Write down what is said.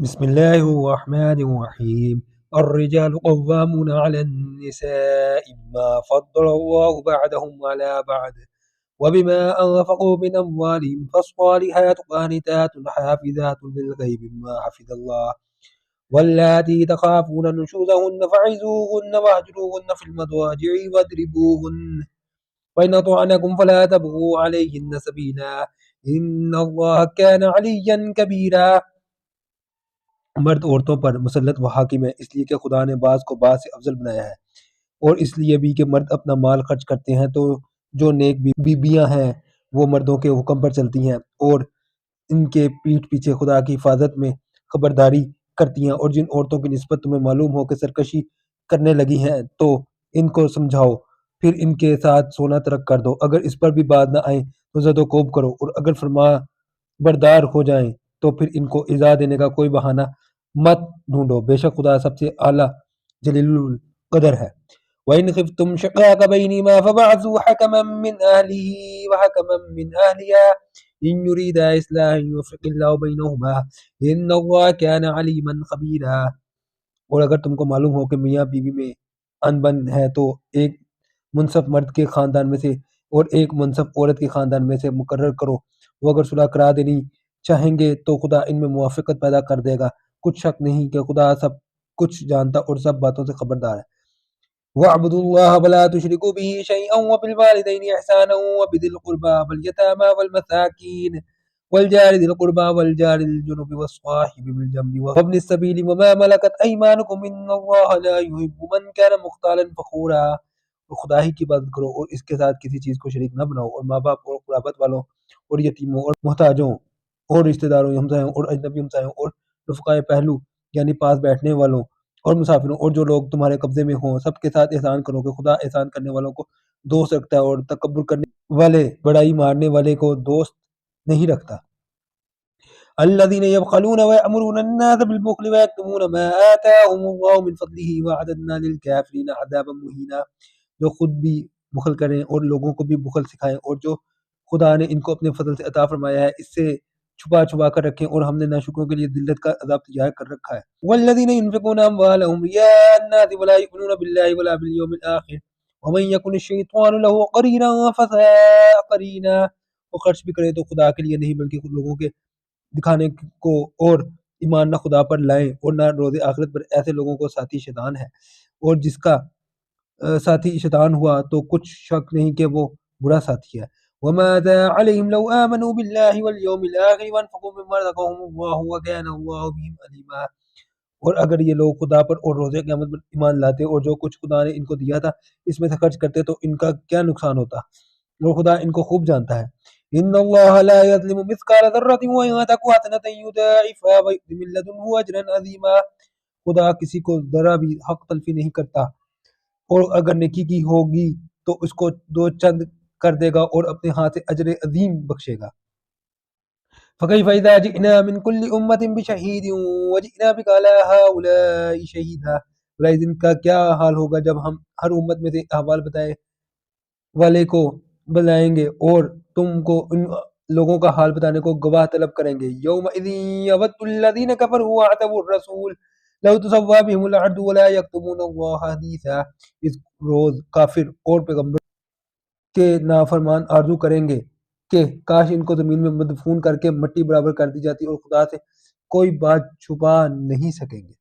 بسم الله الرحمن الرحيم. الرجال قوامون على النساء بما فضل الله بعضهم على بعض وبما أنفقوا من أموالهم فالصالحات قانتات حافظات للغيب بما حفظ الله واللاتي تخافون نشوزهن فعظوهن واهجروهن في المضاجع واضربوهن وإن أطعنكم فلا تبغوا عليهن سبيلا إن الله كان عليا كبيرا۔ مرد عورتوں پر مسلط و حاکم ہے اس لیے کہ خدا نے بعض کو بعض سے افضل بنایا ہے، اور اس لیے بھی کہ مرد اپنا مال خرچ کرتے ہیں تو جو نیک بیویاں ہیں وہ مردوں کے حکم پر چلتی ہیں اور ان کے پیٹھ پیچھے خدا کی حفاظت میں خبرداری کرتی ہیں، اور جن عورتوں کی نسبت تمہیں معلوم ہو کہ سرکشی کرنے لگی ہیں تو ان کو سمجھاؤ، پھر ان کے ساتھ سونا ترک کر دو، اگر اس پر بھی بات نہ آئے تو زد و کوب کرو، اور اگر فرما بردار ہو جائیں تو پھر ان کو ایذا دینے کا کوئی بہانہ مت ڈھونڈو، بے شک خدا سب سے اعلیٰ جلیل القدر ہے۔ وَإِنْ خِفْتُمْ شِقَاقَ بَيْنِهِمَا فَبَعْثُوا حَكَمًا مِّنْ أَهْلِهِ وَحَكَمًا مِّنْ أَهْلِهَا إِنْ يُرِيدَا إِصْلَاحًا يُوفِقِ اللَّهُ بَيْنَهُمَا إِنَّ اللَّهَ كَانَ عَلِيمًا خَبِيرًا۔ اور اگر تم کو معلوم ہو کہ میاں بیوی میں انبن ہے تو ایک منصف مرد کے خاندان میں سے اور ایک منصف عورت کے خاندان میں سے مقرر کرو، وہ اگر صلح کرا دینی چاہیں گے تو خدا ان میں موافقت پیدا کر دے گا، کچھ شک نہیں کہ خدا سب کچھ جانتا اور سب باتوں سے خبردار ہے۔ وَاعْبُدُوا اللَّهَ وَلَا تُشْرِكُوا بِهِ شَيْئًا وَبِالْوَالِدَيْنِ إِحْسَانًا وَبِذِي الْقُرْبَى وَالْيَتَامَى وَالْمَسَاكِينِ وَالْجَارِ ذِي الْقُرْبَى وَالْجَارِ ذِي الْجُنُبِ وَالصَّاحِبِ بِالْجَنبِ وَابْنِ السَّبِيلِ وَمَا مَلَكَتْ أَيْمَانُكُمْ إِنَّ اللَّهَ لَا يُحِبُّ مَنْ كَانَ مُخْتَالًا فَخُورًا۔ اور خدا ہی کی عبادت کرو اور اس کے ساتھ کسی چیز کو شریک نہ بناؤ، اور ماں باپ اور قرابت والوں اور یتیموں اور محتاجوں اور رشتہ داروں ہمسایوں اور اجنبی ہمسایوں اور رفقائے پہلو یعنی پاس بیٹھنے والوں اور مسافروں اور جو لوگ تمہارے قبضے میں ہوں سب کے ساتھ احسان کرو، کہ خدا احسان کرنے والوں کو دوست رکھتا ہے اور تکبر کرنے والے بڑائی مارنے والے کو دوست نہیں رکھتا۔ الذين يبخلون ويأمرون الناس بالبخل ويكتمون ما آتاهم الله من فضله وأعتدنا للكافرين عذابا مهينا۔ جو خود بھی بخل کریں اور لوگوں کو بھی بخل سکھائیں، اور جو خدا نے ان کو اپنے فضل سے عطا فرمایا ہے اس سے چھپا چھپا کر رکھیں، اور ہم نے ناشکروں کے لیے ذلت کا عذاب تیار کر رکھا ہے۔ والذین ينفقون اموالهم رئاء الناس ولا يؤمنون بالله ولا باليوم الاخر ومن يكن الشیطان له قرینا فساء قرینا۔ وہ خرچ بھی کرے تو خدا کے لیے نہیں بلکہ خود لوگوں کے دکھانے کو، اور ایمان نہ خدا پر لائیں اور نہ روز آخرت پر، ایسے لوگوں کو ساتھی شیطان ہے، اور جس کا ساتھی شیطان ہوا تو کچھ شک نہیں کہ وہ برا ساتھی ہے۔ وَمَاذَا عَلَيْهِمْ لَوْ آمَنُوا بِاللَّهِ وَالْيَوْمِ الْآخِرِ وَأَنفَقُوا مِمَّا رَزَقَهُمُ اللَّهُ وَكَانَ اللَّهُ بِهِمْ عَلِيمًا۔ اور اگر یہ لوگ خدا پر اور روز قیامت پر ایمان لاتے اور جو کچھ خدا نے ان کو دیا تھا اس میں سے خرچ کرتے تو ان کا کیا نقصان ہوتا، اور خدا ان کو خوب جانتا ہے۔ ان اللہ لا یظلم مثقال ذرۃ وان تک حسنۃ یضاعفها ویؤت من لدنہ اجرا عظیما۔ خدا کسی کو ذرا بھی حق تلفی نہیں کرتا، اور اگر نیکی کی ہوگی تو اس کو دو چند کر دے گا اور اپنے ہاتھ سے اجر عظیم بخشے گا۔ فَكَيْفَ إِذَا جِئْنَا مِنْ كُلِّ أُمَّةٍ بِشَهِيدٍ وَجِئْنَا بِكَ عَلَى هَؤُلَاءِ شَهِيدًا۔ بھلا اس دن کا کیا حال ہوگا جب ہم ہر امت میں سے احوال بتائے والے کو بلائیں گے اور تم کو ان لوگوں کا حال بتانے کو گواہ طلب کریں گے۔ يَوْمَئِذٍ يَوَدُّ الَّذِينَ كَفَرُوا وَعَصَوُا الرَّسُولَ لَوْ تُسَوَّىٰ بِهِمُ الْأَرْضُ وَلَا يَكْتُمُونَ اللَّهَ حَدِيثًا۔ اس روز کافر اور پیغمبر کے نافرمان آرزو کریں گے کہ کاش ان کو زمین میں مدفون کر کے مٹی برابر کر دی جاتی، اور خدا سے کوئی بات چھپا نہیں سکیں گے۔